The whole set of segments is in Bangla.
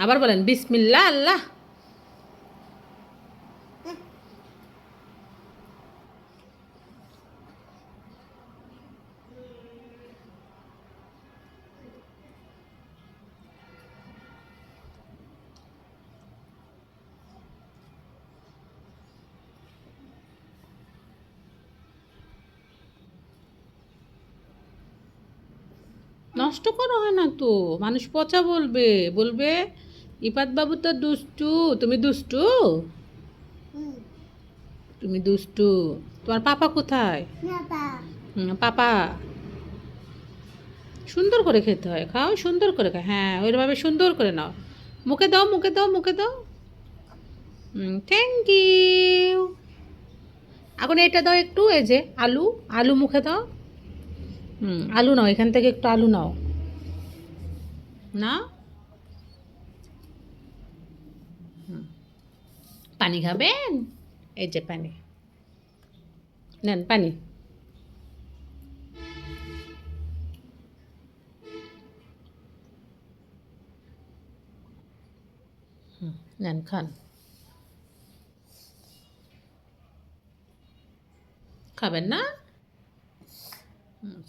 আবার বলেন বিসমিল্লাহ আল্লাহ। নষ্ট করা হয় না তো, মানুষ পচা বলবে, বলবে ইপাত বাবু তো দুষ্টু। তুমি দুষ্টু, তুমি দুষ্টু। তোমার পাপা কোথায়? পাপা সুন্দর করে খেতে হয়, খাও সুন্দর করে খাও, হ্যাঁ ওইভাবে সুন্দর করে নাও। মুখে দাও, মুখে দাও, মুখে দাও। Thank you. এখন এটা দাও একটু, এই যে আলু, আলু মুখে দাও। আলু নাও, এখান থেকে একটু আলু নাও। না, পানি খাবেন? এই যে পানি, নেন পানি। নেন খান। খাবেন না?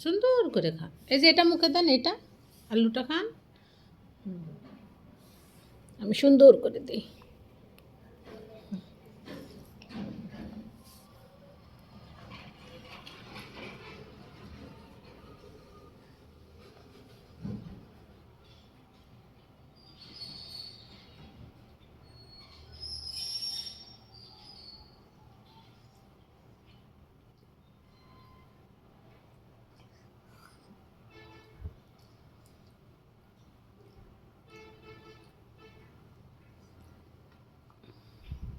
সুন্দর করে খান। এই যে এটা মুখে দেন, এটা আলুটা খান। আমি সুন্দর করে দিই।